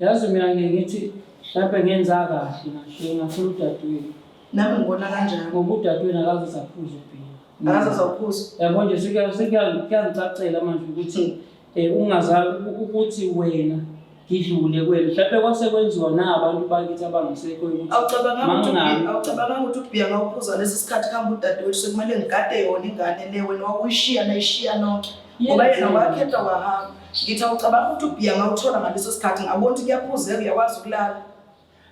Yazi mina ngithi lapha ngenza kahle ngasho ngafuna udadewenu. Nami ngibona kanjani? Ngoba udadewenu akaze saphuza ubhili. Akaze saphuza. Yabo nje sekuyangicacela manje ukuthi ungazali ukuthi wena ngidlule kwenu. Mhlawumbe kwase kwenziwa na abantu bakithi abangasekho ukuthi awucabanga ukuthi ubhiya ngawuphuza lesi sikhathi khamba udadewethu sekumele ngigade yona ingane le wena wakuyishiya nayishiya nonke. Ngoba yena wakhetha wahamba. Ngithi awucabanga ukuthi ubhiya ngawuthola ngaleso sikhathi ngabona ukuthi kuyaphuzeka uyakwazi ukulala.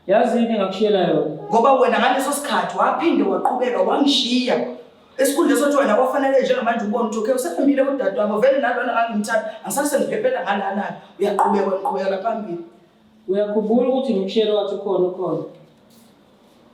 Yazi yini engakushiyela yona? Ngoba wena ngaleso sikhathi waphinde waqhubeka wangishiya. Esikhundleni sokuthi wena kwafanele njengamanje ubone ukuthi okay usehambile kudadewabo vele nalona ngangimthatha angisase ngiphephela ngalana uyaqhubeka phambili. Uyakhumbula ukuthi ngikushiyela wathi khona.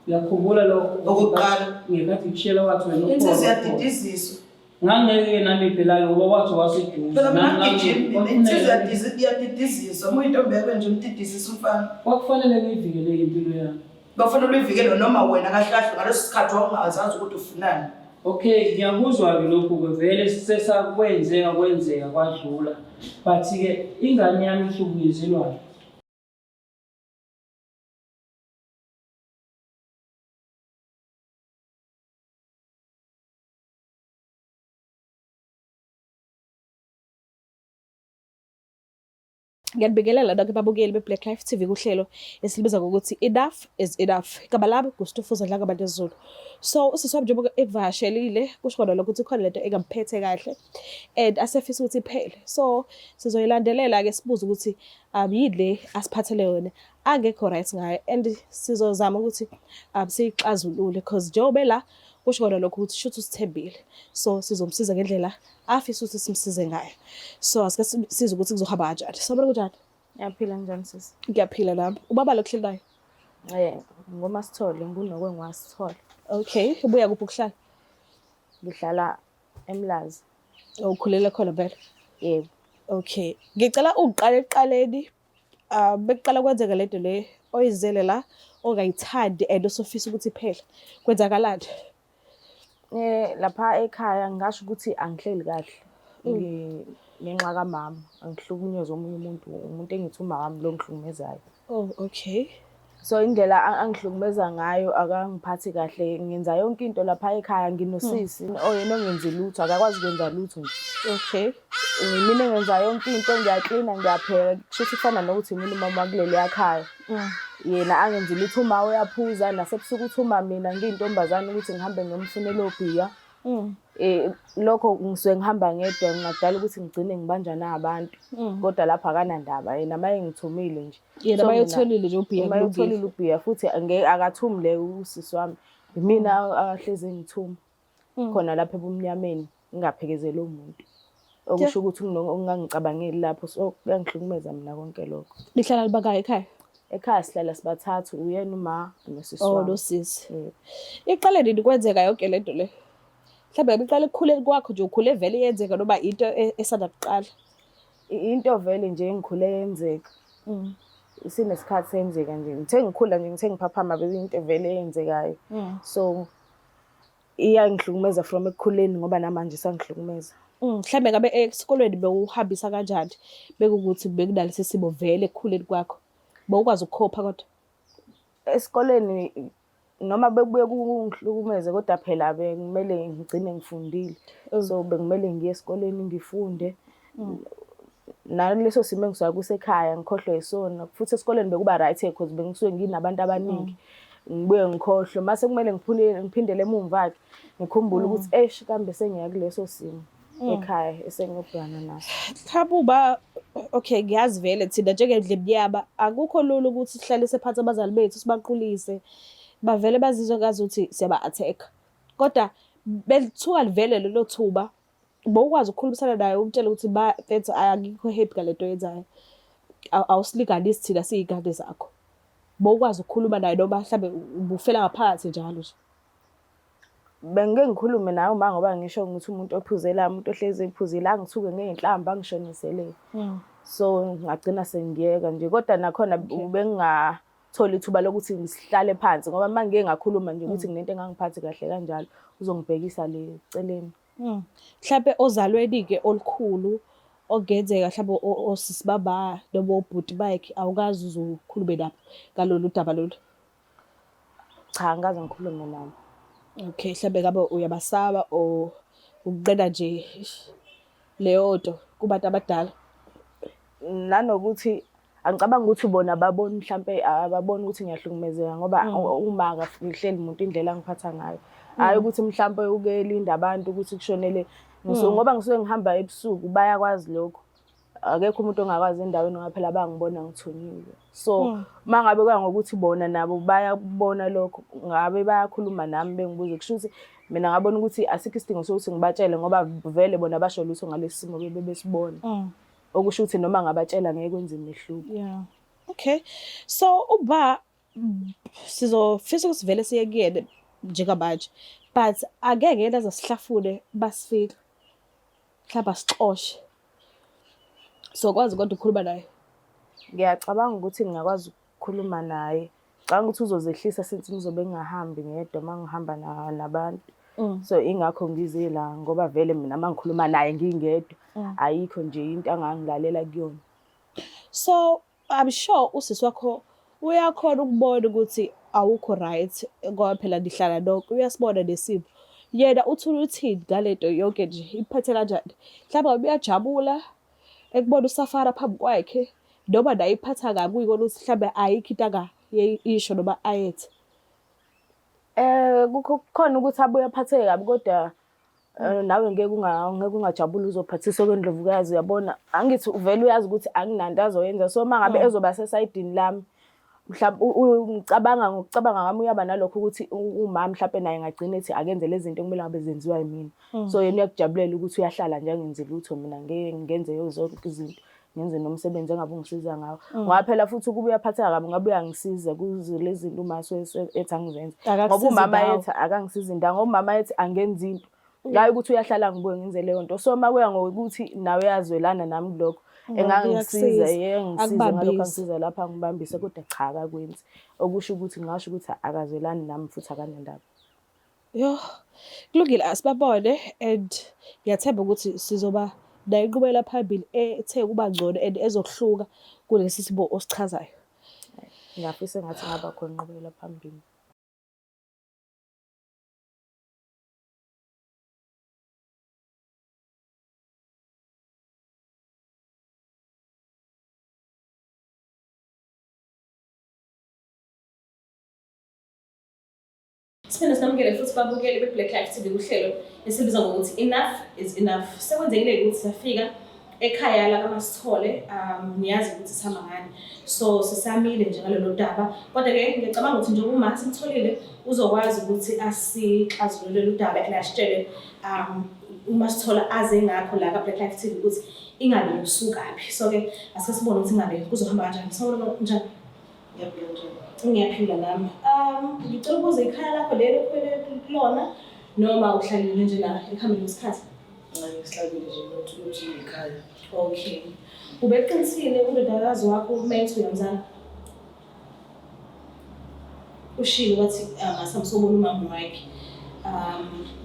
Uyakhumbula lokho okokuqala ngekathi ngikushiyela wathi wena insizwa yadidiziswa. Ngangeke nami phela ngoba wathi waseduze. Phela mina ngijimi insizwa yadidiziswa muyintombi yakho nje umdidizisa umfana. Kwakufanele ngiyivikele impilo yami. Bafanele uyivikele noma wena kahle ngaleso sikhathi wawungazazi ukuthi ufunani. Okay, ngiyakuzwa ke lokhu ke vele sesakwenzeka kwadlula. But ke ingane yami ihlukunyezelwayo. Ngiyabingelela lapha babukeli beBlack Life TV kuhlelo esilibiza ngokuthi enough is enough. Igama lami nguStufuza Dlanga Bandezulu. So usiswami njengoba ekuvakashelile kusho khona lokho ukuthi khona lento engamphethe kahle and asefisa ukuthi iphele. So sizoyilandelela ke sibuze ukuthi yini le asiphathele yona angekho right ngayo and sizozama ukuthi siyixazulule because njengoba la kusho khona lokho ukuthi shuthi usithembile. So sizomsiza ngendlela afisa ukuthi simsize ngayo. So asike siza ukuthi kuzohamba kanjani. Sobona kunjani? Yaphila njani sisi? Ngiyaphila nami. Ubaba lo kuhlelayo? Ngoma Sithole, ngunokwe ngwaSithole. Okay, ubuya kuphi ukuhlala? Ngihlala eMlazi. Ukhulela khona vele? Yebo. Okay. Ngicela uqale eqaleni bekuqala kwenzeka lento le oyizele la ongayithandi and usofisa ukuthi iphele. Kwenzakalani? Lapha ekhaya ngisho ukuthi angihleli kahle. Ngenxa kaMama, angihlukunyezwe umuntu engithi umama lo ngihlukumezayo. Oh, okay. So indlela angihlukumeza ngayo akangiphathi kahle. Ngenza yonke into lapha ekhaya nginosisi oyena ongenzi lutho akakwazi ukwenza lutho nje. Okay. Mina ngenza yonke into ngiyaklina ngiyapheka kushuthi kufana nokuthi mina umama kuleli ekhaya. Yena angenzi lutho uma uyaphuza nasebusuku uthuma mina ngiyintombazana ukuthi ngihambe ngiyomfunela obhiya. Lokho ngisuke ngihamba ngedwa ngingadala ukuthi ngigcine ngibanjwa nabantu kodwa lapha akanandaba yena maye ngithumile nje yena bayotholile nje ubhiya bayotholile ubhiya futhi akathumi le usisi wami mina ahleze ngithuma khona lapha ebumnyameni ngingaphekezela umuntu okusho ukuthi ungangicabangeli lapho so kuyangihlukumeza mina konke lokho. Lihlala libakaya ekhaya sihlala sibathathu uyena uma nosisi wami. Oh nosisi. Iqale nini kwenzeka yonke lento le? Mhlawumbe biqala ekukhuleni kwakho nje ukhule vele yenzeka noma into esanda kuqala? Into vele nje engikhule yenzeka. Sinesikhathi senzeka nje. Ngithe ngikhula nje ngithe ngiphaphama bese into vele yenzekayo. So iyangihlukumeza from ekukhuleni ngoba namanje sangihlukumeza. Mhlawumbe ngabe esikolweni bewuhambisa kanjani bekukuthi bekunalesi simo vele ekukhuleni kwakho? Bawukwazi ukukhopha kodwa? Esikoleni noma bekubuye kungihlukumeze kodwa phela bekumele ngigcine ngifundile. So bekumele ngiye esikoleni ngifunde. Naleso simo engisuka kusekhaya ngikhohlwe isona futhi esikoleni bekuba right because bengisuke nginabantu abaningi. Ngibuye ngikhohlwe mase kumele ngiphindele emumva ke ngikhumbule ukuthi kambe sengiya kuleso simo ekhaya esengiyobhekana naso. Khabuba okay ngiyazi vele thina njengendlemnyama akukho lula ukuthi sihlalise phansi abazali bethu sibaqulise bavele bazizwe ngazuthi siyaba attack kodwa belithuka livele lelo thuba bowukwazi ukukhulumisana naye umtshela ukuthi mfethu ayikho happy ngalento yenzayo awusiliganisi thina siyigade zakho bowukwazi ukukhuluma naye noma mhlambe ubufela ngaphakathi njalo nje. Bengeke ngikhulume naye uma ngoba ngisho ukuthi umuntu ophuzela umuntu ohlezi ephuzile angithuke ngeinhlamba angishonisele. So ngagcina sengiyeka nje kodwa nakhona bengingathola ithuba lokuthi ngisihlale phansi ngoba mangeke ngakhuluma nje ukuthi nginento engangiphathi kahle kanjalo uzongibhekisa le celeni. Mhlawumbe ozalweni ke olukhulu okungenzeka mhlawumbe osisi baba noma obhuti bakhe awukazi uzokhulume nabo ngalolu daba lolu? Cha, angikaze ngikhulume nabo. Okay, mhlawumbe ngabe uyabasaba or ukunqena nje leyo nto kubantu abadala? Nanokuthi angicabangi ukuthi bona baboni mhlampe ababoni ukuthi ngiyahlukumezeka ngoba uma akafihleli umuntu indlela angiphatha ngayo. Hayi ukuthi mhlampe ukelinda abantu ukuthi kushonele ngoba ngisuke ngihamba ebusuku bayakwazi lokho. Akekho umuntu ongakwazi endaweni ngoba phela bangibona ngithunyiwe. So mangabe kuya ngokuthi bona nabo bayabona lokho ngabe bayakhuluma nami bengibuze kusho ukuthi mina ngabona ukuthi asikho isidingo sokuthi ngibatshele ngoba vele bona basho lutho ngalesi simo bebesibona. Okusho ukuthi noma ngabatshela ngeke kwenze imehluko. Yeah. Okay. So uba sizofisa ukuthi vele siye kuyena njengamanje, but angeke yena azasihlafune basifika. Mhlawumbe asixoshe. So kwazi kodwa ukukhuluma naye. Ngiyacabanga ukuthi ngingakwazi ukukhuluma naye. Ngicabanga ukuthi uzozehlisa since ngizobe ngingahambi ngedwa mangihamba nabantu. So ingakho ngize la ngoba vele mina mangikhuluma naye ngingedwa ayikho nje into angangilalela kuyona. So I'm sure usisi wakho uyakhona ukubona ukuthi awukho right ngoba phela ndihlala nonke uyasibona nesimo. Yena uthula uthini ngalento yonke nje iphathe kanjani? Mhlawumbe uyajabula ekubona usafara phambi kwakhe noma naye iphatha kabi kuyikona ukuthi mhlawumbe ayikho into isho noma ayethi. Kukhona ukuthi abuye aphatheke kabi kodwa nawe ngeke ungajabula uzophathiswa kwendlovukazi uyabona angithi uvela uyazi ukuthi anginanto azoyenza so mangabe ezoba sesayidini lami ngicabanga ngami uyaba nalokho ukuthi umama mhlawumbe naye ngagcina ethi akenze lezi zinto kumele ngabe zenziwa yimina. So yena uyakujabulela ukuthi uyahlala nje angenzi lutho mina ngeke ngenze zonke izinto ngenze nomsebenzi engabe ungisiza ngawo. Ngoba phela futhi ukuba uyaphatheka kabi ngabe uyangisiza kuze lezi zinto uma ethi angizenze. Ngoba umama yethi akangisiza indawo ngoba umama yethi angenzi into. Ngayo ukuthi uyahlala ngibuye ngenze leyo nto. So makuya ngokuthi nawe yazwelana nami lokho engangisiza ngisiza ngalokho angisiza lapha ngibambise kodwa cha akakwenzi. Okusho ukuthi ngisho ukuthi akazwelani nami futhi akanendaba. Yo, kulungile asibabone and ngiyathemba ukuthi sizoba nayo inqubekela phambili ethe kuba ngcono and ezokuhluka kulesi sibo osichazayo. Ngiyafisa ngathi ngaba khona inqubekela phambili. Sithanda sinamukele futhi babukeli beBlack Life TV kuhlelo esibiza ngokuthi Enough is Enough. Sekwenzekile ukuthi safika ekhaya la kaMasithole niyazi ukuthi sihamba ngani. So sisamile nje ngalolu daba. Kodwa ke ngiyacabanga ukuthi nje uma simtholile uzokwazi ukuthi asixazulule lolu daba elasitshele uMasithola aze ngakho la kaBlack Life TV ukuthi ingabe usukaphi. So ke asike sibone ukuthi ingabe kuzohamba kanjani. Sawubona njani? Ngiyaphila nje. Ngiyaphila nami. Ngicela ukuze ikhaya lakho lelo kulona noma uhlalile nje la ekhambeni lesikhathi? Ngiyisabile nje ukuthi ekhaya. Okay. Ubeqinisile undodakazi wakho uMethu uyamzana? Ushilo wathi asamsobona umama wakhe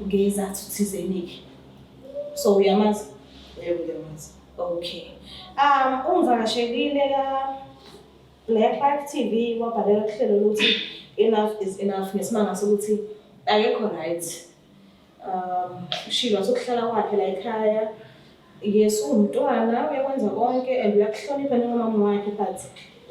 ngezathu thizenike. So uyamazi? Yebo ngiyamazi. Okay. Ungivakashelile la Black Life TV wabhalela kuhlelo ukuthi Enough is Enough ngesimanga sokuthi akekho right. Ushilo sokuhlala kwakhe la ekhaya. Yes, umntwana uyakwenza konke and uyakuhlonipha njengomama wakhe but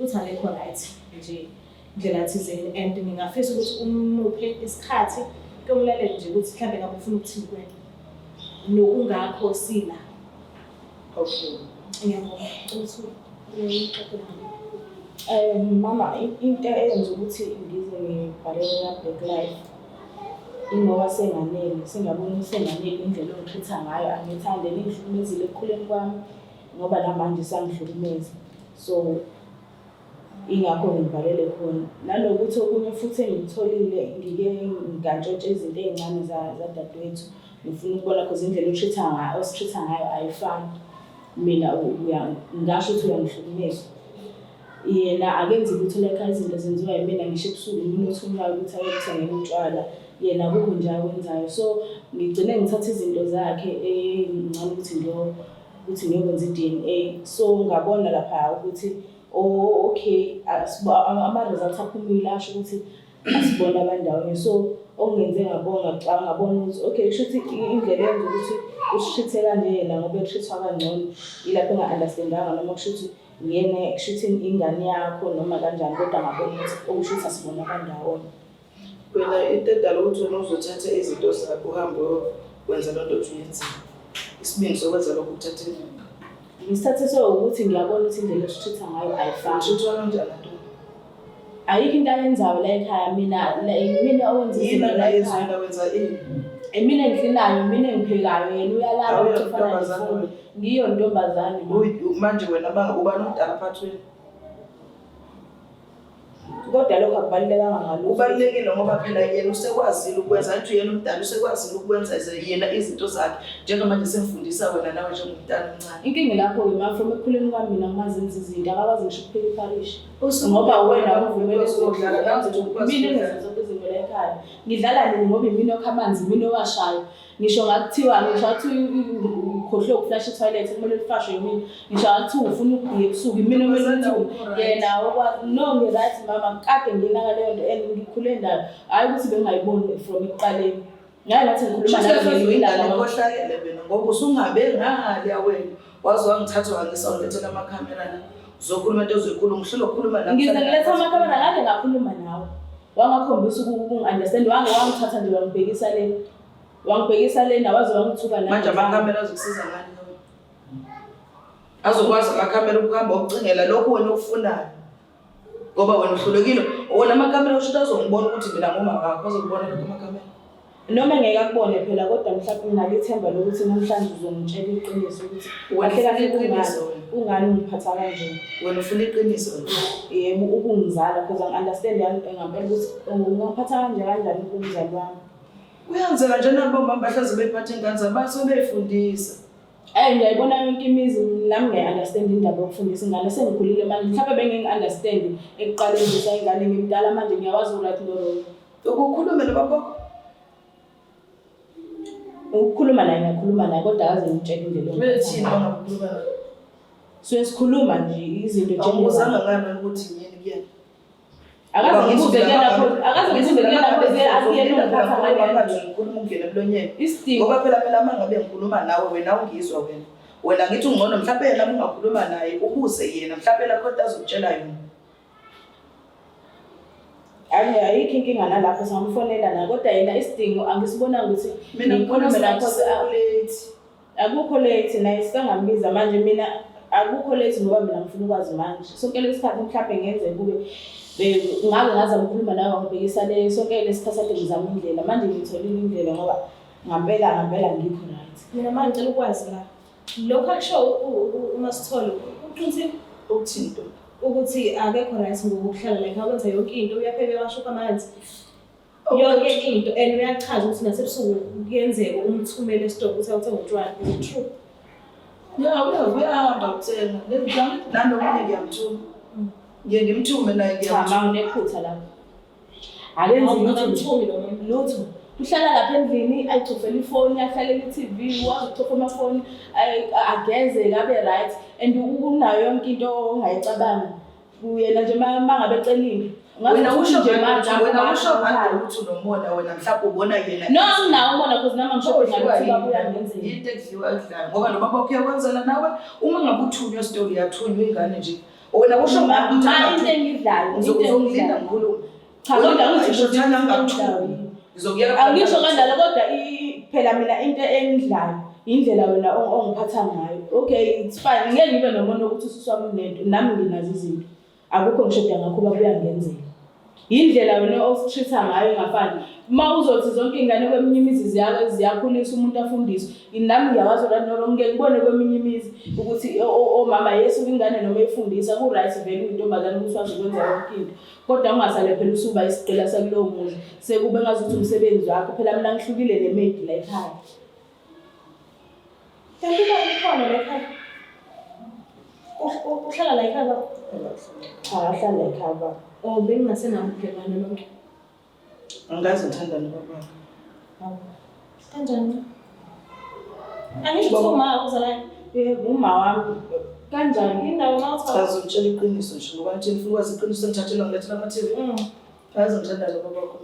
uthi akekho right nje indlela thizeni and ngingafisa ukuthi umuphe isikhathi kumlaleli nje ukuthi mhlambe ngabe ufuna ukuthini kuwena nokungakho sila. Okay. Ngiyabonga ukuthi Mama, into eyenza ukuthi ngize ngibhalele Black Life ingoba sengabona senganele indlela ongithatha ngayo angithande ngihlukumezile ekukhuleni kwami ngoba namanje sangihlukumeza. So ingakho ngibhalele khona nalokuthi okunye futhi engitholile ngike ngantshontshe izinto ezincane zadadewethu ngifuna ukubona cause indlela ositreatha ngayo ayifani. Mina ngasho ukuthi uyangihlukumeza yena akenzi ukuthi la ekhaya izinto zenziwa yimina ngisho ebusuku mina othunyayo ukuthi ayokuthenga utshwala yena akukho nje akwenzayo. So ngigcine ngithatha izinto zakhe encane ukuthi ukuthi ngiyokwenza i-DNA. So ngabona lapha ukuthi okay ama-results aphumile asho ukuthi asibona abandawonye. So okungenze ngabona ukuthi okay kushuthi indlela yenza ukuthi ushithe kanje yena ngoba eshithwa kangcono ilapho enga-understandanga noma kushuthi ngiyena kushuthi ingane yakho noma kanjani kodwa ngabona ukuthi okushuthi asibona abandawonye. Wena into edala ukuthi wena uzothatha izinto zakho uhambe wenza loo nto othi uyenzile. Isibindi sokwenza lokho uthathe Ngisithathe ukuthi ngiyabona ukuthi indlela esishitha ngayo ayifani. ushithwa kanjani nto? Ayikho into ayenzayo la ekhaya mina owenza Yini la yezwela wenza ini? Mina engihlinayo, mina engiphekayo, yena uyalala Awuyo ufana ntombazane nefoni. wena. Ngiyo ntombazane. Manje wena ubani umdala phathweni? Kodwa lokho akubalulekanga ngalokho. Kubalulekile ngoba phela yena usekwazile ukwenza athi yena umdala usekwazile ukwenza yena izinto zakhe njengamanje semfundisa wena nawe njengomntana omncane. Inkinga lapho-ke ma from ekukhuleni kwami mina ngimazenza izinto akakwazi ngisho ukupheka iparishi. Ngoba wena uvumele ukudlala mina engenza zonke izinto la ekhaya. Ngidlala nini ngoba imina okha amanzi, imina owashayo. Ngisho ngakuthiwa ngisho athi ukhohlwe ukuflash itoilet kumele lifashwe yimina. Ngisho athi ufuna ukugiya ebusuku imina omele ukuthi yena okwazi no ngi-right mama kade nginaka leyo nto and ngikhule ndayo. Hayi ukuthi bengayiboni from ekuqaleni. Ngaye ngathi ngikhuluma nawe ingane kohlakele wena ngoba usungabe ngale wena wazi wangithatha wangisalethela amakhamera la uzokhuluma into ozoyikhuluma ngihlelo ukukhuluma la ngize ngiletha amakhamera ngale ngakhuluma nawe wangakhombisa ukungi-understand wangithatha nje wangibhekisa lena waze wangithuka manje amakhamera azokusiza ngani nawe azokwazi amakhamera ukuhamba ukucingela lokho wena okufunayo ngoba wena uhlulekile wona amakhamera usho azongibona ukuthi mina ngoma ngakho azokubona lokho amakhamera noma ngeke akubone phela kodwa mhlawumbe nginalithemba lokuthi namhlanje uzongitshela iqiniso ukuthi kahle kahle ungani ungiphatha kanje wena ufuna iqiniso yebo ukungizala because angi-understand ngampela ukuthi ungiphatha kanjani umzali wami. Uyenzela nje nabomama bahlaze bephatha ingane zabo baso beyifundisa. Ngiyayibona yonke imizi nami ngiya-understand indaba yokufundisa ingane sengikhulile manje mhlawumbe bengingi-understand ekuqaleni ngisayingane ngimdala manje ngiyawazi right no-wrong. Ukukhuluma nababakho? Ukukhuluma naye ngiyakhuluma naye kodwa akaze ngitshele indlela Bethini bangakhuluma naye? So sikhuluma nje izinto nje awuzanga ngani ukuthi yini kuyena? Akaze ngibuze lapho akuyena ongiphatha ngale ngikhuluma ungena emlonyeni. Isidingo Ngoba phela mangabe ngikhuluma nawe wena ungizwa wena ngithi ungcono mhlawumbe yena ungakhuluma naye ubuze yena mhlawumbe la kodwa azokutshela yona. Ayikho inkinga nalapho singamfonela naye kodwa yena isidingo angisibona ukuthi mina ngikhulume lapho late. Akukho late naye sikangambiza manje mina akukho late ngoba mina ngifuna ukwazi manje sonke lesikhathi mhlawumbe ngenze kube ngabe ngazama ukukhuluma nawe wangibhekisa sonke lesikhathi kade ngizama indlela manje ngitholile indlela ngoba ngampela ngikho right. Mina manje ngicela ukwazi la lokho akusho uMasithole uqinisile Ukuthini nto? ukuthi akekho right ngokuhlala la ekhaya wenza yonke into uyapheka washuka amanzi yonke into and uyachaza ukuthi nasebusuku kuyenzeka umthumele esitoko ukuthi awuthenga utshwala. True. Uyahamba uthenga nanomunye ngiyamthuma ngimthume naye Cha unephutha lapho. Akenzi lutho. Uhlala lapha endlini ayicofela ifoni ahlalela iTV wazicofa amafoni ageze kabe right and unayo yonke into ongayicabanga uyena nje mangabe ecelile wena usho nje manje wena usho manje ukuthi unomona wena mhlawumbe ubona yena no nginawo umona because nama ngisho ngathi babuya ngenzeni into edliwa ekudlala ngoba noma bakuyakwenzela nawe uma ngabe uthunywa story yathunywa ingane nje wena usho manje into engidlala ngizongidla ngikhuluma cha kodwa ngithi uthanda ngakuthunywa ngizokuyeka angisho kanjalo kodwa phela mina into engidlayo indlela wena ongiphatha ngayo okay it's fine ngeke ngibe nomuntu ukuthi ususwami unento nami nginazo izinto akukho ngishoda ngakho babuya ngenzela indlela wena ositreata ngayo ngafani uma uzothi zonke ingane kweminye imizi ziyakhulisa umuntu afundiswe nami ngiyawazi la no ngeke ngibone kweminye imizi ukuthi omama yesu ingane noma efundisa ku right vele intombazane uswazi ukwenza yonke into kodwa ungasale phela usuba isiqela sakulowo muzi sekube ngazuthi umsebenzi wakho phela mina ngihlukile nemaid la ekhaya. Kanti khona la ekhaya uhlala la ekhaya Ahlala la ekhaya bengingasenawo ubudlelwane lonke. angazi ngithanda nobaba Kanjani? Angisho ukuthi uma uzalane uma wami kanjani indawo mawuthatha Azongitshela iqiniso nje ngoba nje ngifuna ukwazi iqiniso ngithathelwa ngilethela ama-TV. Azongitshela lokho bakho.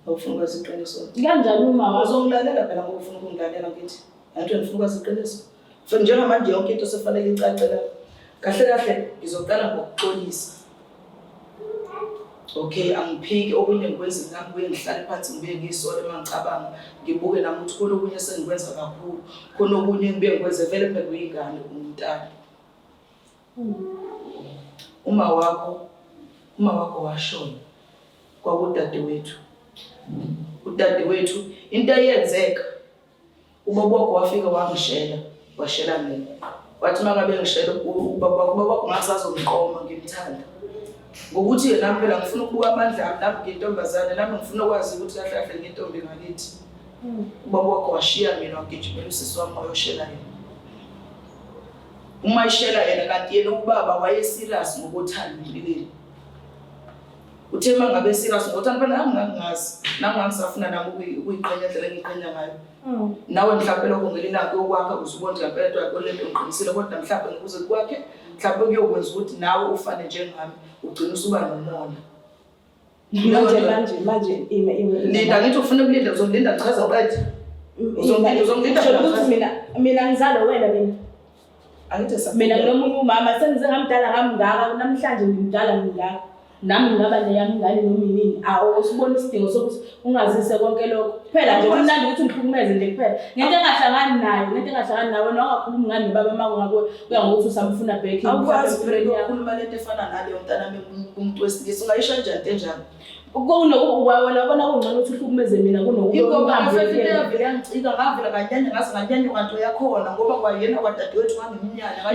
Awufuna ukwazi iqiniso. kanjani uma wami Uzongilalela phela ngoba ufuna ukungilalela ngithi. Anto ngifuna ukwazi iqiniso. So njengamanje yonke into sefanele icace la. Kahle kahle ngizoqala ngokuxolisa. Okay, angiphiki okunye ngikwenza nami kuye ngihlale phansi ngibe ngisole mangicabanga ngibuke nami ukuthi khona okunye sengikwenza kakhulu khona okunye ngibe ngikwenze vele phela kuyingane umntana. Uma wakho washona kwakudadewethu. Udadewethu into eyenzeka ubaba wakho wafika wangishela washela mina. Wathi mangabe ngishela ubaba wakho ngasazomqoma ngimthanda. Ngokuthi yena phela ngifuna ukubuka amandla ami nami ngintombazane nami ngifuna ukwazi ukuthi kahle kahle ngintombi ngakithi. Ubaba wakho washiya mina wagijimela usisi wami wayoshela yena. Uma ishela yena kanti yena ubaba waye serious ngokuthanda impilweni. Uthe mangabe serious ngokuthanda phela angingazi nangingasafuna nami ukuyiqhenya indlela engiqhenya ngayo. Nawe mhlawumbe lokho ngelinako yokwakha uzubona ngempela kwalento ngiqinisile kodwa mhlawumbe ngikuze kwakhe mhlawumbe kuyokwenza ukuthi nawe ufane njengami ugcina usuba nomona. manje Linda ngithi ufuna ukulinda uzolinda chaza uqede. Uzongilinda ukuthi mina ngizalo wena mina angithi sa mina nomunye umama sengize ngamdala ngamngaka namhlanje ngimdala ngingaka nami ngaba neyami ingane noma inini awusibona isidingo sokuthi ungazise konke lokho kuphela nje kumnandi ukuthi ngihlukumeze nje kuphela ngento engahlangani nawe nongakhulumi ngani baba makungakho kuya ngokuthi usamfuna back awukwazi ukukhuluma lento efana naleyo mntana umuntu wesilisa ungayisho njani enjani wena bona kungcono ukuthi uhlukumeze mina ingoba ngifike yangicika ngavela kanyanya ngasinyanya kwanto yakhona ngoba kwayena kwadadewethu ngangiminyanya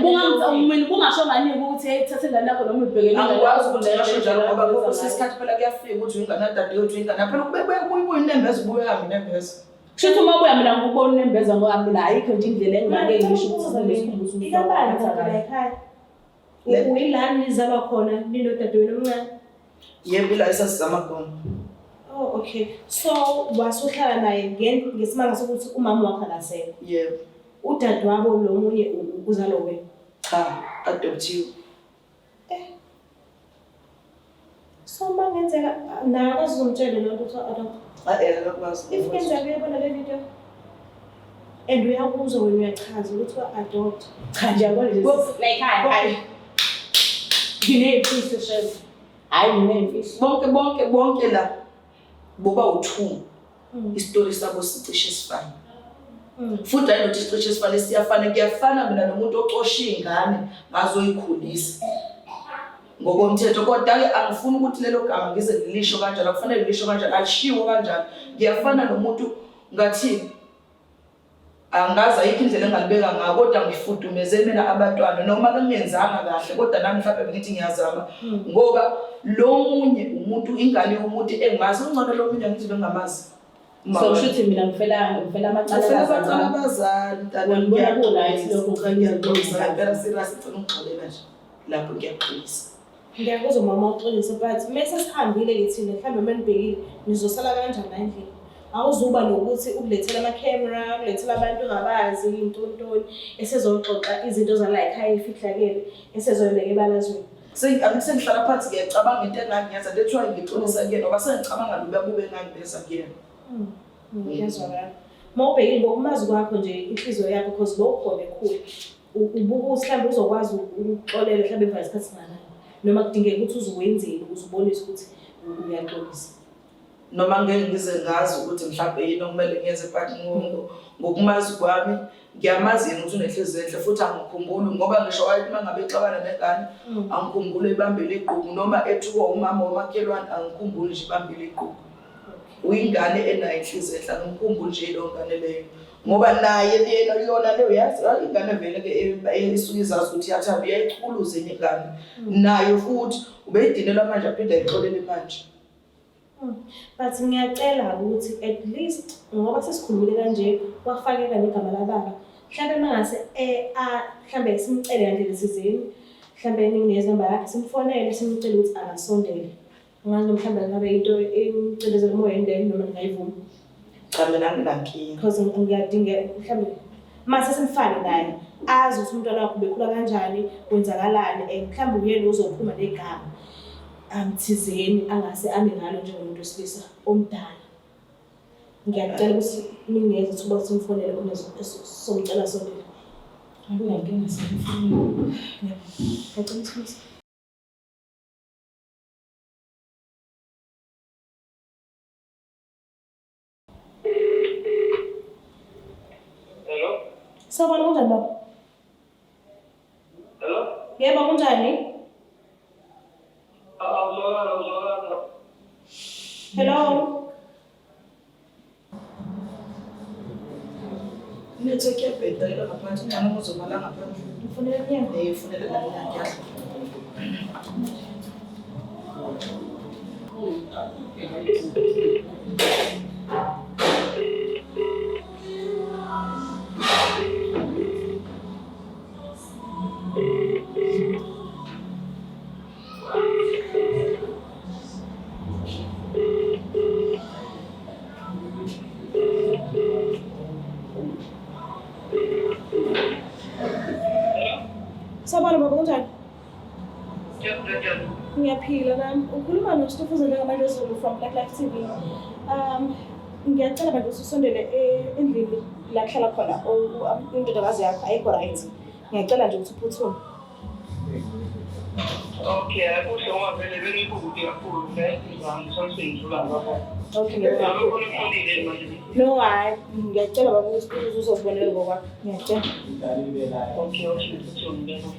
mina bungasho ngani ukuthi ethathe ingane yakho noma ubhekene angikwazi ukuthi ngisho njalo ngoba kusesikhathi phela kuyafika ukuthi ingane dadewethu ingane phela kube inembeza ubuye hambe inembeza kusho uma buya mina ngikubona inembeza ngoba mina ayikho nje indlela engingake ngisho ukuthi nesikhumbuzo ikabani la ekhaya uyilani nizalwa khona ninodadewenu omncane. yebo ila esasizama khona. Oh okay, so wasuhlala naye ngesimanga sokuthi umama wakhe akasekho. Yebo. Udadewabo lo munye uzalo wena? Cha, adoptiwe. So mangenzeka na akazomtshela lo nto adopt. Akakwazi. If kenza kuyabona le video and uyakuzwa wena uyachaza ukuthi adopt. cha nje yabona nje like hayi nginephisi shezi hayi nginephisi bonke la boba u2 istory sabo sicishe sifana. Futhi ayinothi sicishe sifana siyafana kuyafana mina nomuntu ocosha ingane ngazoyikhulisa ngokomthetho kodwa ke angifuni ukuthi lelo gama ngize ngilisho kanjalo kufanele ngilisho kanjalo alishiwo kanjalo ngiyafana nomuntu ngathi angazi ayikho indlela engalibeka ngayo kodwa ngifudumeze mina abantwana noma kangenzanga kahle kodwa nami mhlawumbe ngithi ngiyazama ngoba lo munye umuntu ingane yomuntu engimazi ungcono lo munye ngithi bengamazi so shuthi mina ngifela amacala abazali ngibona kula ithi lokho ngiyaqolisa phela serious ngicela ungixolela nje lapho ngiyaqolisa. Ngiyakuzwa mama uxolisa but mase sihambile lethini mhlambe manibhekile nizosala kanjani la endlini. Awuzuba nokuthi ukulethela ama-camera, ukulethela abantu ongabazi intontoni esezoxoxa izinto zala ekhaya efihlakele esezoyibeka ebalazweni. Sengihlala phansi ngiyacabanga into engangiyenza lethiwa ngixolisa kuyena ngoba sengicabanga lobube engangibeza kuyena. Ngiyazwakala. Mawubhekile ngokumazi kwakho nje inhliziyo yakho because bowukhona ekhulu. Ubuka mhlawumbe uzokwazi ukuxolela mhlawumbe emva isikhathi singakanani noma kudingeka ukuthi uzokwenzeni ukuze ubonise ukuthi uyaxolisa. Noma ngeke ngize ngazi ukuthi mhlawumbe yini okumele ngiyenze but ngokumazi kwami ngiyamazi yena ukuthi unenhliziyo enhle futhi angikhumbuli ngoba ngisho wathi mangabe exabana negane angikhumbule ibambele iqhubu noma ethuka umama wamakhelwane angikhumbuli nje ibambele iqhubu. Uyingane enayo inhliziyo enhle angikhumbuli nje lo ngane leyo ngoba naye lena yona leyo yazi ingane vele ke elisuka izazi ukuthi yathabi yayichuluze ingane nayo futhi ubeyidinelwa manje aphinde ayixolele manje. But ngiyacela ukuthi at least ngoba sesikhulumile kanje wafakeka negama lababa mhlawumbe mangase mhlawumbe simcele kanje lesizini mhlawumbe ningineza namba yakhe simfonele simcela ukuthi akasondele ngani mhlawumbe ngabe into emcelezela umoya endeni noma ngayivuma cha mina nginankinga because ngiyadinga mhlawumbe mase simfake naye azi ukuthi umntwana wakho bekhula kanjani, kwenzakalani, and mhlawumbe uyena uzophuma negama thizeni angase ame ngalo njengomuntu wesilisa omdala. Ngiyacela ukuthi ningeze ithuba ukuthi ngimfonele khona somcela sondela. Akunankinga sekufonini. Ngiyacela ukuthi Hello? Sawubona, kunjani baba? Hello? Yebo, kunjani? Hello? Inetwork yabheda ila ngaphansi ngani ngizomala ngaphandle. Ngifonela kunyanga. Ufunele la ngiyadla. Sawubona baba, kunjani? Yes. Ngiyaphila nami. Ukhuluma noSitofuza njengamandezulu from Black Life TV. Ngiyacela manje usondele endlini la kuhlala khona indodakazi yakho ayikho right. Ngiyacela nje ukuthi uphuthume. Okay, kusho ngoba vele bengikude kakhulu ngisasengidlula ngapha. Okay, ngiyacela. No, hayi, ngiyacela baba ukuthi uzozibonela ngokwakho. Ngiyacela. Okay, ngiyabona.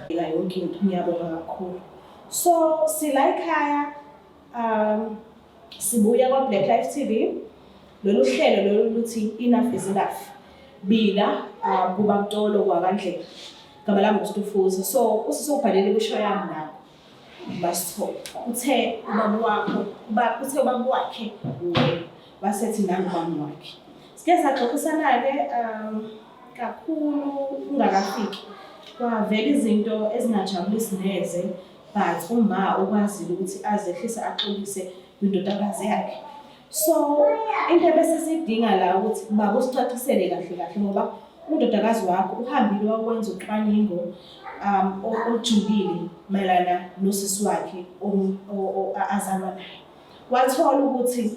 La yonke into ngiyabonga kakhulu. So sila ekhaya sibuya kwa Black Life TV. Lolu hlelo lolu luthi enough is enough. Bila kuba Mtolo kwaKandlela. Gama lami nguSitofuza. So usisubhalele kusho yami nawo. Basitho. Uthe ubaba wakho, uthe ubaba wakhe uwe. Basethi nami ubaba wakhe. Sike saxoxisana ke kakhulu ungakafiki. Kwavela izinto ezingajabulisi neze, but uma ukwazile ukuthi azehlise axolise indodakazi yakhe. So into bese sidinga la ukuthi baba usicacisele kahle kahle ngoba indodakazi wakho uhambile wakwenza ucwaningo olujulile mayelana nosisi wakhe azalwa naye. Wathola ukuthi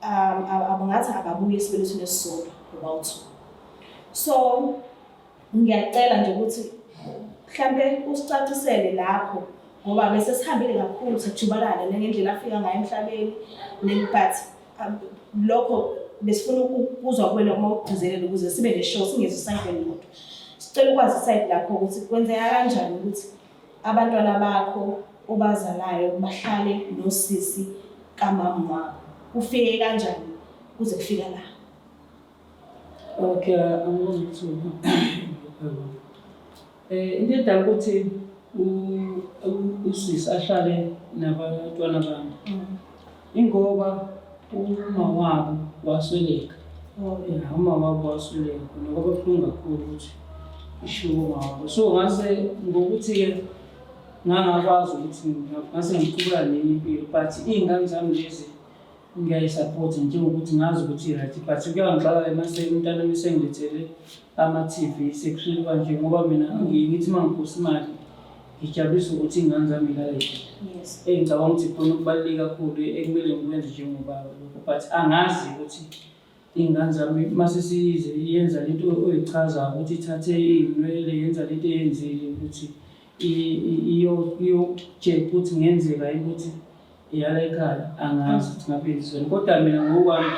abangathi akabuye esibelethweni esisodwa about. So ngiyacela nje ukuthi mhlambe usicacisele lapho ngoba bese sihambile kakhulu sejubalana ngendlela afika ngayo emhlabeni but lokho besifuna ukuzwa kuwena uma ugcizelela ukuze sibe neshow singeze side lodwa. Sicela ukwazi side lapho ukuthi kwenzeka kanjani ukuthi abantwana bakho obazalayo bahlale nosisi kamama wabo. Ufike kanjani kuze kufika la? Okay, angizothuka. Into edala ukuthi usisi ahlale nabantwana bami. Ingoba uma wabo wasweleka. Uma wabo wasweleka ngoba kubuhlungu kakhulu ukuthi ishubo wabo. So ngase ngokuthi ke ngangakwazi ukuthi ngase ngiqhubeka nempilo but ingane zami lezi ngiyayisupport njengokuthi ngazi ukuthi right but kuyangixaka emase umntana mesengilethele ama-TV sekuhleli kanje ngoba mina ngithi mangiphosa imali ngijabulisa ukuthi ingane zami la Yes. Ngicabanga ukuthi khona ukubaluleka kakhulu ekumele ngikwenze njengobaba lokho but angazi ukuthi ingane zami mase siyize yenza lento oyichaza ukuthi ithathe inwele yenza lento eyenzile ukuthi iyo check ukuthi ngenzeka ukuthi iyala ekhaya angazi ukuthi ngabe izweni kodwa mina ngokwami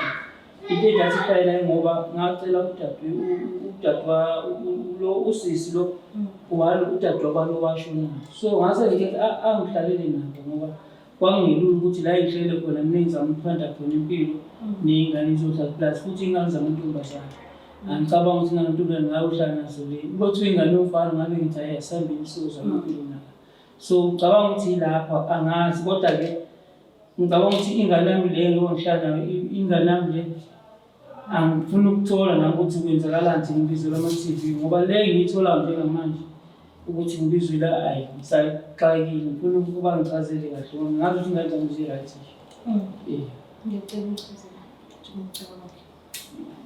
into edathi phela ngoba ngacela udadwa lo usisi lo walo udadwa balo washona so ngase ngithi angihlalele nabo ngoba kwangilula ukuthi la ihlele khona mina ngizamphanda khona impilo nengane izohlala plus futhi ingane zamantombazana angicabanga ukuthi ingane ntombazana ngayohlala nazo le ukuthi ingane yomfana ngabe ngithi ayisambe isoza impilo nayo so ngicabanga ukuthi lapha angazi kodwa ke ngicabanga ukuthi ingane yami le ngihlala nayo ingane yami le angifuna ukuthola nami ukuthi kwenzakalani nje ngibizela ama-TV ngoba le ngiyithola njengamanje ukuthi ngibizwe la ayi ngisaqakile ngifuna ukuba ngichazele kahle ngoba ngazi ukuthi ingane zami zi-right nje. Ngiyacela ukuchazela njengomcebo wakhe.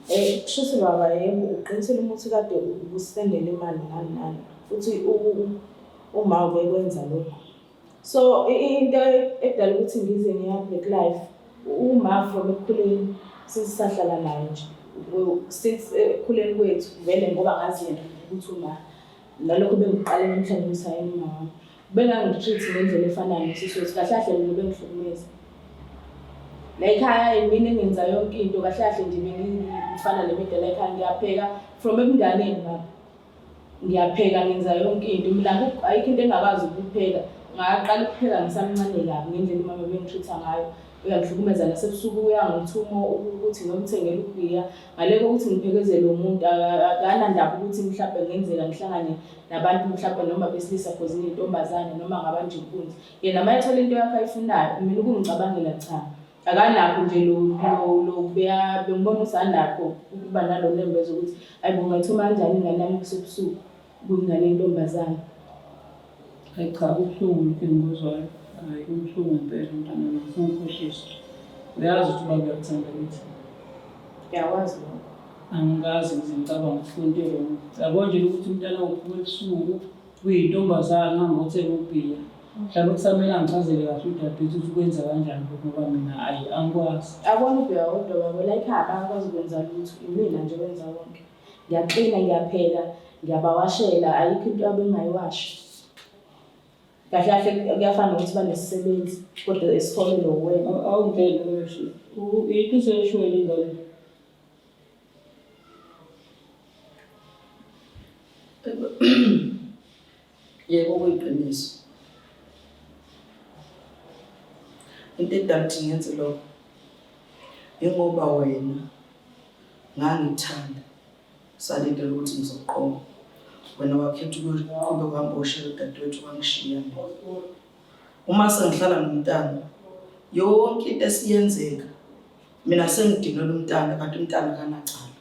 Kushuthi baba yebo uqinisele ukuthi kade usendele imali nani nani futhi uma ubekwenza lokho. So into edala ukuthi ngize ngiya-Black Life uma from ekukhuleni sisahlala naye nje since ekukhuleni kwethu vele ngoba ngazi yena ukuthi uma nalokho bengiqale namhlanje umsayini mama bengangitreat ngendlela efanayo nesisothu kahle kahle mina bengihlukumeza la ekhaya mina engenza yonke into kahle kahle nje ngifana nemida la ekhaya ngiyapheka from ebunganeni baba ngiyapheka ngenza yonke into mina ayikho into engakwazi ukupheka ngaqala ukupheka ngisamncane kabi ngendlela imama bengitreat ngayo uyangihlukumeza nasebusuku uyangithuma ukuthi ngomthengele ubhiya ngale kokuthi ngiphekezele umuntu akanandaba ukuthi mhlawumbe ngenzeka ngihlangane nabantu mhlawumbe noma besilisa cause intombazane noma ngabanje inkunzi yena mayethola into yakhe ayifunayo mina ukungicabangela cha akanakho nje lo bengibona usanakho ukuba nalo nembezo ukuthi ayibo ngayithuma kanjani ingane yami kusebusuku kungane intombazane Cha kubuhlungu ngizwayo hayi kubuhlungu impela mntana ngifuna ukukhohlisa uyazi ukuthi baba uyakuthanda kithi yawazi lo angikazi ngicabanga ukufunda lo yabo nje ukuthi umntana uphuma ebusuku kuyintombazana ngothenga ubhiya mhlawumbe kusamele angichazele kahle udadewethu ukuthi kwenza kanjani ngoba mina hayi angikwazi abona ubhiya kodwa baba la ekhaya akwazi ukwenza lutho imina nje wenza konke ngiyaklina ngiyapheka ngiyabawashela ayikho into abengayiwashi kahle kahle kuyafana ukuthi banesisebenzi kodwa esikhole lo wena awungiphendule wesho yithi seshwele ingane yebo kuyiqiniso into edala ukuthi ngenze lokho ingoba wena ngangithanda salindele ukuthi ngizoqoma wena wakhetha ukuqhubeka uhamboshela udadewethu wangishiya uma sengihlala nomntana yonke into esiyenzeka mina sengidinela umntana kanti umntana kanacala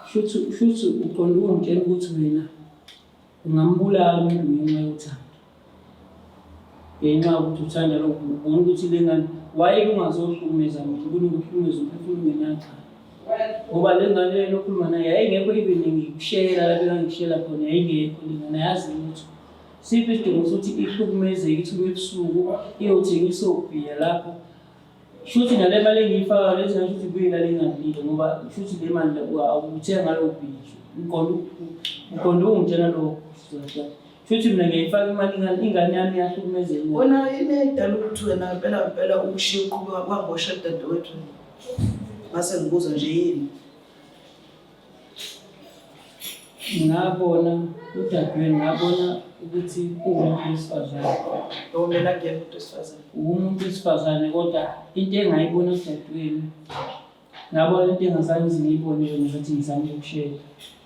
shuthi uqonda ukungitshela ukuthi wena ungambulala umuntu ngenxa yothando ngenxa yokuthi uthanda lokhu ubona ukuthi le ngane waye kungazohlukumeza mina kunokuhlukumeza umphefumulo ngenxa ngoba le ngane lokhuluma naye yayingekho even ngikushela la bengangishela khona yayingekho le ngane yazi ukuthi siphi isidingo sokuthi ihlukumezeke ithume ebusuku iyothengisa ubhiya lapho shuthi nale mali engiyifaka lezi ngasho ukuthi kuyila lengalile ngoba shuthi le mali awuthenga lo bhiya uqonda ungitshela lokho shuthi mina ngiyifaka imali ingane yami yahlukumezeka wona yini edala ukuthi wena phela ukushiya uqhubeka kwangosha dadewethu mase ngibuza nje yini ngabona udadewenu ngabona ukuthi uwumuntu wesifazane mina ngiyamuntu wesifazane umuntu wesifazane kodwa into engayibona udadewenu ngabona into engazange ngiyibone yona ukuthi ngizame ukushela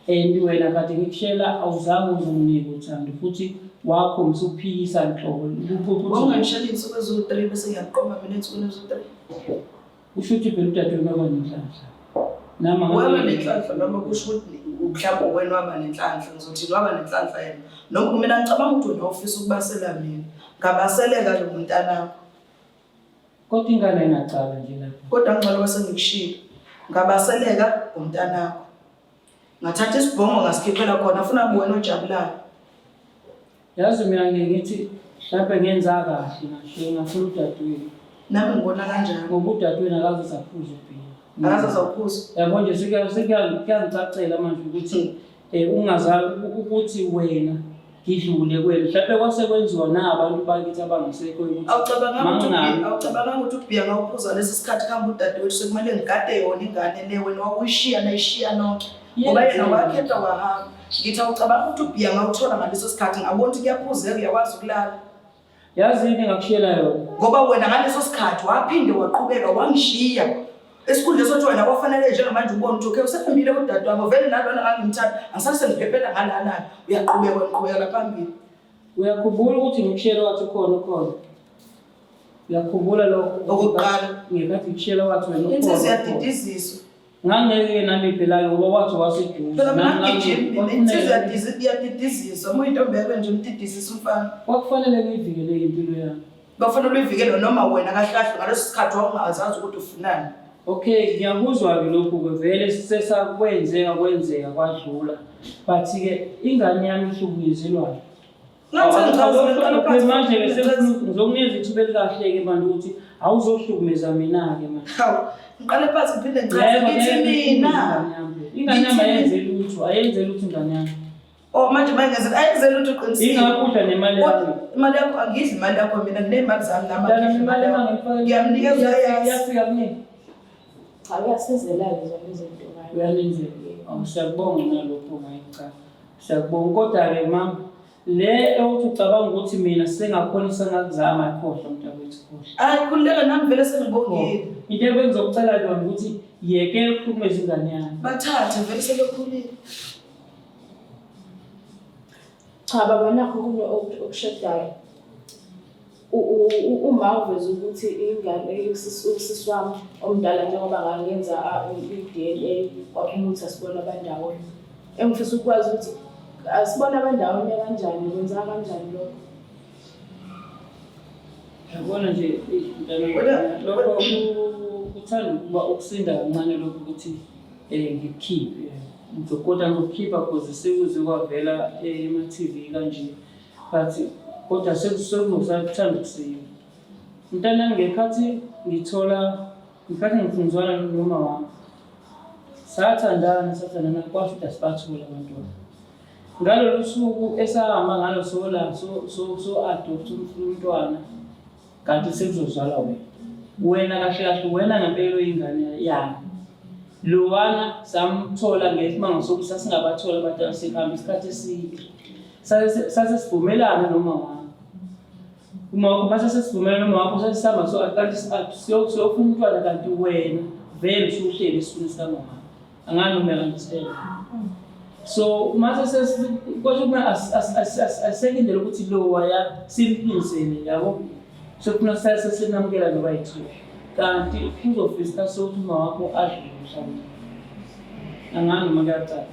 and wena kade ngikushela awuzange uzonginika uthando futhi wakho ngisuphikisa nhlobo wangishela insuku ezo-3 bese ngiyaqoma mina ensukwini ezo-3 ushuthi phela udadewenu waba nenhlanhla waba nenhlanhla noma kusho ukuthi mhlawumbe wena waba nenhlanhla ngizothi waba nenhlanhla yena noma mina ngicabanga ukuthi wena ufisa ukubasela mina ngabaseleka lo mntanakho kodwa ingane ayinacala nje lapho kodwa ngicela bese ngikushila ngabaseleka umntanakho ngathatha isibhongo ngasikhiphela khona afuna kuwena ojabulayo yazi mina ngithi mhlawumbe ngenza kahle ngasho ngafuna udadewenu nami ngibona kanjani ngoba udadewenu akaze saphuza ubhiya akaze sawuphuza yabo nje sekuyangicacela manje ukuthi ungazazi ukuthi wena ngidlule kwena mhlawumbe kwase kwenziwa na abantu bakithi abangasekho ukuthi awucabanga ukuthi ubhiya ngawuphuza lesi sikhathi khamba udadewethu sekumele ngigade yona ingane le wena wakuyishiya nayishiya nonke ngoba yena wakhetha wahamba ngithi awucabanga ukuthi ubhiya ngawuthola ngaleso sikhathi ngabona ukuthi kuyaphuzeka uyakwazi ukulala yazi yini engakushiyela yona ngoba wena ngaleso sikhathi waphinde waqhubeka wangishiya esikhundleni sokuthi wena kwafanele njengamanje ubone ukuthi okay usehambile kudadewabo vele nalona ngangimthanda angisale sengiphephela ngalana uyaqhubeka phambili uyakhumbula ukuthi ngikushiyela wathi khona uyakhumbula lokho okokuqala ngekathi ngikushiyela wathi wena insizwa yadidiziswa ngangeke nami phela ngoba wathi waseduze phela mina ngijimi insizwa yadidiziswa muyintombi yakho nje umdidizisa umfana kwakufanele ngiyivikele impilo yami Bafanele uyivikele noma wena kahle kahle ngaleso sikhathi wawungazazi ukuthi ufunani. Okay, ngiyakuzwa-ke lokhu-ke vele sesakwenzeka kwadlula. But-ke ingane yami ihlukunyezelwayo. Manje-ke ngizokunikeza ithuba elikahle-ke manje ukuthi awuzohlukumeza mina-ke manje. Hawu, ngiqale phansi ngiphinde ngichaze ngithi mina. Ingane yami ayenze lutho ingane yami. Oh manje mangenzela ayenze lutho uqinisile. Ingakudla nemali yami. Imali yakho angidli imali yakho mina nginemali zami Dala imali engangifaka. Ngiyamnikeza Iyafika kunini? Cha uyasizela-ke zona izinto ngayo. Uyalenzela. Siyakubonga nalokho ngayicha. Siyakubonga kodwa-ke mama le othi ucabanga ukuthi mina sengakhonisa ngakuzama ayikhohlwa mntakwethu khohlwa. Hayi khululeka nami vele sengibongile. Into ebengizokucela yona ukuthi yekela ukuhlukumeza ingane yami. Bathathe vele sebekhulile. Cha baba nakho kunye okushedayo. Uma uveza ukuthi ingane usisi wami omdala njengoba ngangenza i-DNA kwaphuma ukuthi asibona abandawonye. Engifisa ukwazi ukuthi asibona abandawonye kanjani, kwenza kanjani lokho. Yabona nje mntana lokho kuthanda ukuba ukusinda kancane lokho ukuthi ngikukhiphe. Kodwa ngokukhipha cause sekuze kwavela ema-TV kanje. But kodwa sekuzosathanda ukusiza. Mntana ngekhathi ngifundisana noma wami. Sathandana kwasho ukuthi asibathole abantwana. Ngalolu suku esahamba ngalo so-adopt umntwana kanti sekuzozalwa wena kahle kahle wena ngempela ingane yami. Lowana samthola ngesimanga sokuthi sasingabathola abantwana sekuhamba isikhathi eside. Sasesivumelana noma wami. Uma sesivumelana noma wakho sasihamba kanti siyofuna umntwana kanti wena vele usuhleli esifuni sikamama. Angani ume-understand. So mase kwasho ukuthi asekindele ukuthi lo waya simpinisele yabo. Sokufuna sesinamukela noba yithu. Kanti kuzofika isikhathi sokuthi uma wakho adlule mhlawumbe. Angani uma kuyacapha.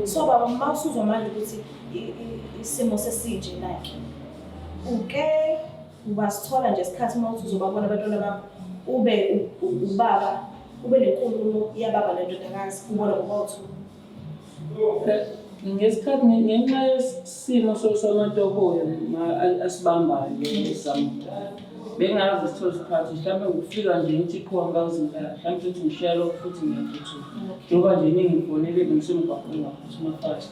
So baba mawusuzwa manje ukuthi isimo sesinje nakhe. Ubasithola nje isikhathi mawuthi uzobabona abantwana bakho ube ubaba ube nenkulumo yababa nendodakazi ubona ngobawuthu. Ngesikhathi ngenxa yesimo somantoboyo asibambayo lesamudala. Bengazi isithola isikhathi mhlawumbe ngifika nje ngithi qho ngazingala mhlawumbe ukuthi ngishiya lokho futhi ngiyaphethula. Njengoba nje ningifonele ngisemgwaqweni ngaphuma fast.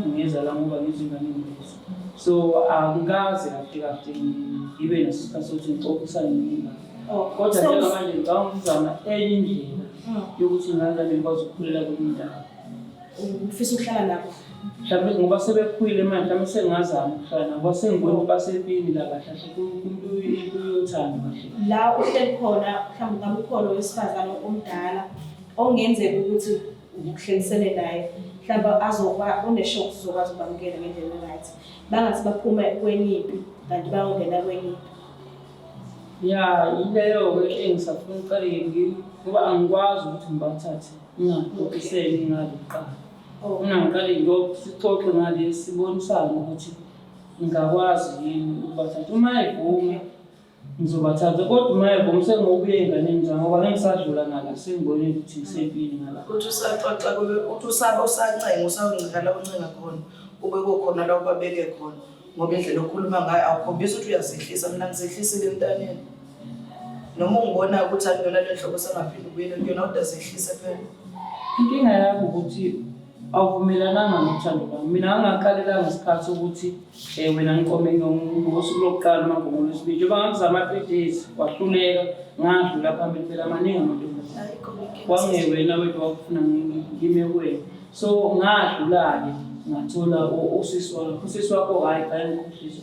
Ngiyeza la ngoba ngizingane ngizo. So angikaze kahle ngibe nesikhathi sokuthi ngixoxisane nengane. Kodwa njengamanje ngizama enye indlela yokuthi ingane ikwazi ukukhulela kwenye indawo. Ufisa ukuhlala nabo. Mhlawumbe ngoba sebekhulile manje mhlawumbe sengingazama ukuhlala nabo sengibona basepini la kahle umuntu uyothanda kahle. La uhleli khona mhlawumbe ngabe ukhona owesifazane omdala ongenzeka ukuthi ukuhlelisene naye. Mhlawumbe uneshock uzokwazi ukubamukela ngendlela right. Bangathi baphuma kwenye ipi kanti bayongena kwenye ipi. Ya ileyo-ke engisafuna uqale ngoba angikwazi ukuthi ngibathathe ngingaxoxisene ngalo kuqala. Ngiqale sixoxe ngale sibonisane ukuthi ngingakwazi yini ukubathatha. Uma ivuma ngizobathatha kodwa uma ivuma sengokuya enganeni zami ngoba ngisadlula ngala sengibone ukuthi ngisempini ngala. Uthi usaxoxa uthi usaba usancenga usawuncenga la uncenga khona ube kokhona la ubabeke khona ngoba indlela okhuluma ngayo awukhombisa ukuthi uyazehlisa mina ngizehlisile emntaneni. Noma ungibona ukuthi akuyona le nhlobo sangaphinde ubuyele kuyona kodwa zehlise phela. Inkinga yakho ukuthi awuvumelananga nothando lwami. Mina ngingaqalela ngesikhathi ukuthi wena ngiqome ngosuku lokuqala uma ngomolo wesibili. Njengoba ngakuzama 3 days wahluleka ngadlula phambili phela amaningi amantombazane. Wangewena wethu wakufuna ngime kuwena. So ngadlula-ke ngathola usisi wakho hayi ngikhohlisa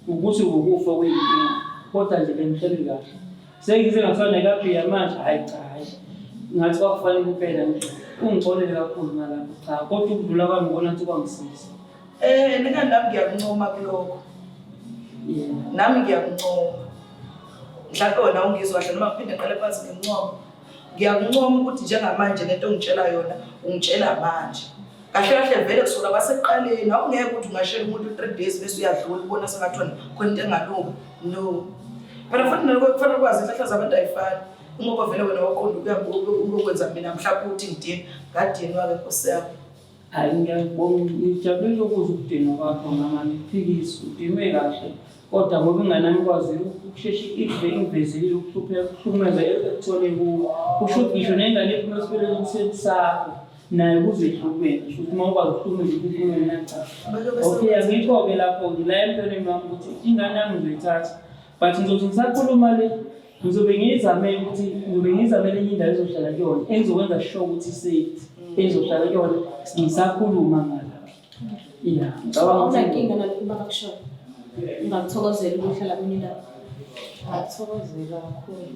ukuthi ukufa kweyinkinga kodwa nje bengihleli kahle. Sengize ngathona nekabhiya manje hayi cha ngathi kwakufanele kuphela nje ungixolele kakhulu ngalapho cha kodwa ukudlula kwami ngibona ukuthi kwangisiza. Nika nami ngiyakuncoma kulokho. Nami ngiyakuncoma. Mhlawumbe wena ungizwa kahle noma kuphinde ngiqale phansi ngincoma. Ngiyakuncoma ukuthi njengamanje lento ongitshela yona ungitshela manje. kahle kahle vele kusukela kwasekuqaleni awungeke ukuthi ungashela umuntu 3 days bese uyadlula ubona sengathona khona into engalunga no phela futhi kufanele kwazi inhlahla zabantu ayifani ngoba vele wena waqonda ukwenza mina mhlawumbe ukuthi ngidini ngadini wake Nkosi yami. Hayi ngiyabonga ngijabulile ukuzwa ukudinwa kwakho mama niphikise udinwe kahle kodwa ngoba inganami kwazi ukusheshe ingivezile ukuhlukumeza ekuthole kuwo kusho ngisho nengane ephuma esibeleni sakho naye kuzehlukene futhi uma ukwazi ukuhlukumeza ukuhlukumeza nacha okay angikho-ke lapho ngila empelweni wami ukuthi ingane yami ngizoyithatha but ngizothi ngisakhuluma le ngizobe ngiyizamele enye indawo ezohlala kuyona engizokwenza sure ukuthi safe ezohlala kuyona ngisakhuluma ngala yeah awunankinga nalokhu bakusho ngakuthokozela ukuhlala kwenye indawo Ngiyathokozela kakhulu.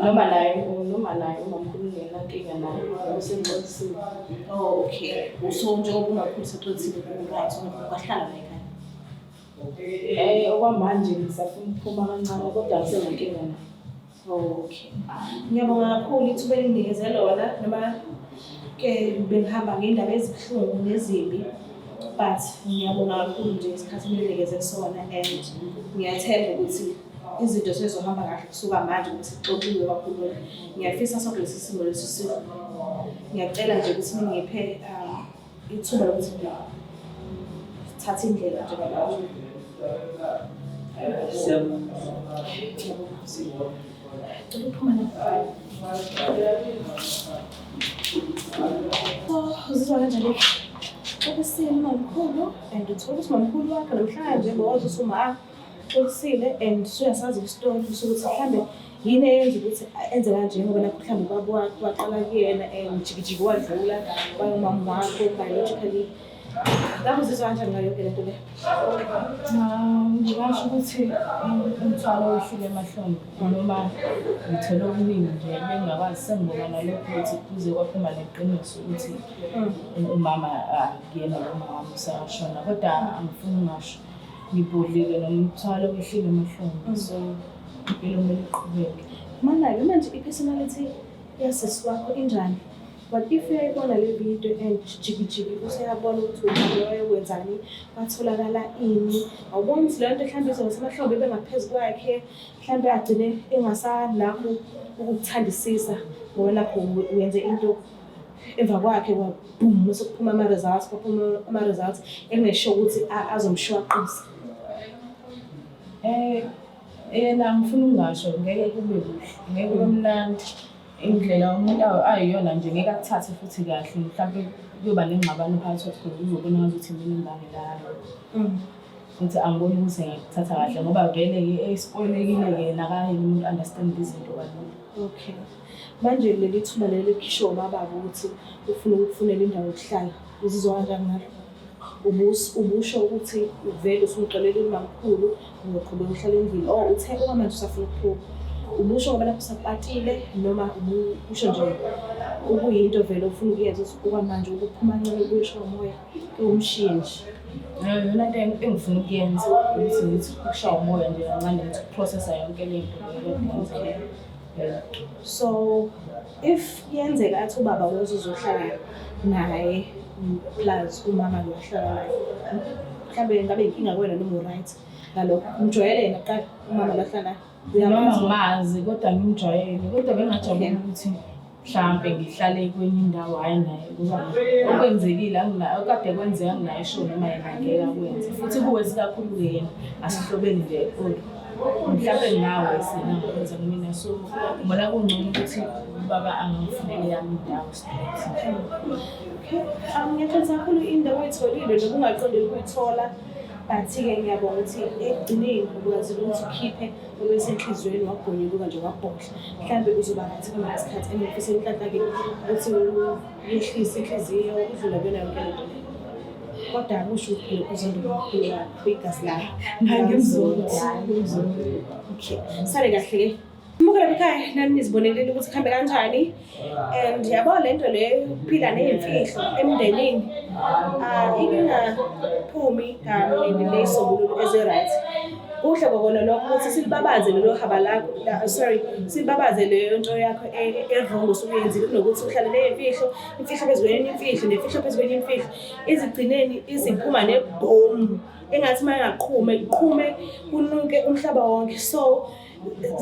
Noma naye umamkhulu nginenkinga naye usengcolisile. Oh okay so njengoba ungakhulisa xolithile right ungahlala naye Okwamanje ngisafuna ukuphuma kancane kodwa ngisenenkinga naye. Okay ngiyabonga kakhulu ithuba elinikeze lona noma ke bengihamba ngendaba ezibuhlungu nezimbi but ngiyabonga kakhulu nje isikhathi eninikeze sona and ngiyathemba ukuthi izinto sezohamba kahle kusuka manje ukuthi xoxiwe kakhulu ngiyafisa sonke lesi simo lesi sifo ngiyacela nje ukuthi ningiphe ithuba lokuthi thatha indlela nje baba uzizwa kanjani? Ubusile mamkhulu and uthola ukuthi mamkhulu wakho namhlanje boza usuma ulisile and uyasazi isitori sokuthi mhlambe yini eyenza ukuthi enze kanje ngoba nakho mhlambe babo wakho waqala kuyena and jikijiki wadlula bayomama wakho biologically ngabe uzizwa kanjani ngayo ke lento le? Ngingasho ukuthi umthwalo wehlile emahlombe noma ngithole okuningi nje bengingakwazi sengibona nalokho ukuthi kuze kwaphuma neqiniso ukuthi umama akuyena lo mama usashona kodwa angifuni ngasho ngibhodlile nomthwalo wehlile emahlombe so impilo kumele iqhubeke. Mana-ke manje i-personality yasisi wakho injani? But if uyayibona le video and jikijiki useyabona ukuthi umama wayewenzani watholakala ini awubona ukuthi leyo nto mhlawumbe izosemahlombe ibe ngaphezu kwakhe mhlawumbe agcine engasanakho ukuthandisisa ngoba nakho uyenze into emva kwakhe boom bese kuphuma ama-results engesho ukuthi azomshwaqisa. Yena ngifuna ungasho ngeke kube kuhle ngeke kube mnandi indlela umuntu ayiyona nje ngeke akuthathe futhi kahle mhlawumbe kuyoba nengxabano phakathi kwethu uzobona ngathi mina ngangilalo futhi angiboni ukuthi ngiyakuthatha kahle ngoba vele espoilekile yena akayini umuntu understand izinto kalula. Okay manje leli thuba leli khisho mababa ukuthi ufuna ukufunela indawo yokuhlala uzizwa kanjani ngalo? Ubusho ukuthi uvele usumxolela umamkhulu ngoqhubeka uhlala endlini uthe manje usafuna ukuphuma ubusho ngoba lapho usapatile noma ubusho nje ukuyinto vele ufuna ukuyenza manje ukuphuma kancane ubusho umoya umshiye nje? Yona into engifuna ukuyenza ukuthi ngithi ukushaya umoya nje kancane ngithi ukuprocessa yonke le nto. So if yenzeka athi ubaba uzohlala naye plus umama lo wahlala naye mhlawumbe ngabe inkinga kuwena noma right ngalokho umjwayele yena qala umama lahlala noma ngimazi kodwa ngimjwayele kodwa bengajabula ukuthi mhlawumbe ngihlale kwenye indawo hayi naye ngoba okwenzekile akade kwenzeka nginaye show noma yena ngeke akwenze futhi kuwezi kakhulu yena asihlobeni nje mhlawumbe nawe sina ngakwenza kumina so ngibona kungcono ukuthi ubaba angifunele yami indawo straight. Okay ngiyathola kakhulu indawo oyitholile noma ungaqondeli ukuyithola but-ke ngiyabonga ukuthi ekugcineni ukwazi ukuthi ukhiphe okwesenhliziyweni wagonyuluka nje wabhodla mhlawumbe uzoba ngathi kuba isikhathi engifisa inhlanhla-ke ukuthi yehlise inhliziyo udlula kuyona yonke lento le kodwa akusho ukuthi phela uzonda kwigazi lakho ngimzonda. Okay sale kahle-ke umukela ekhaya nani nizibonelele ukuthi kuhambe kanjani and yabo lento le ukuphila neyimfihlo emndenini ingaphumi ney'sombululo ezi-right kuhle kokona lokho ukuthi silibabaze lelo haba lakho silibabaze leyo nto yakho e-wrong osuke uyenzile kunokuthi uhlalele imfihlo phezu kwenye imfihlo nemfihlo phezu kwenye imfihlo izigcineni iziphuma nebhomu engathi uma ingaqhume kunuke umhlaba wonke. So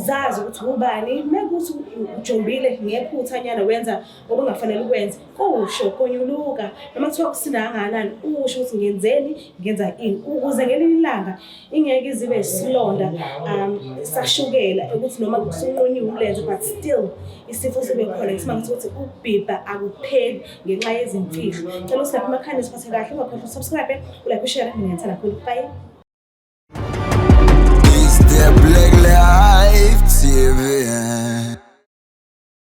zazi ukuthi ubani mekuthi ujombile ngephuthanyana wenza okungafanele ukwenze kusho konyuluka noma kuthiwa kusina kangakanani usho ukuthi ngenzeni ngenza ini ukuze ngelinye ilanga ingeke izibe isilonda sashukela ukuthi noma kusunqunyiwe umlenze but still isifo sibe khona isimanga ukuthi ukubhibha akupheli ngenxa yezimfihlo. Cela usilaphuma khani siphathe kahle ungakhohlwa subscribe ulike ushare ngiyethanda kakhulu. Bye.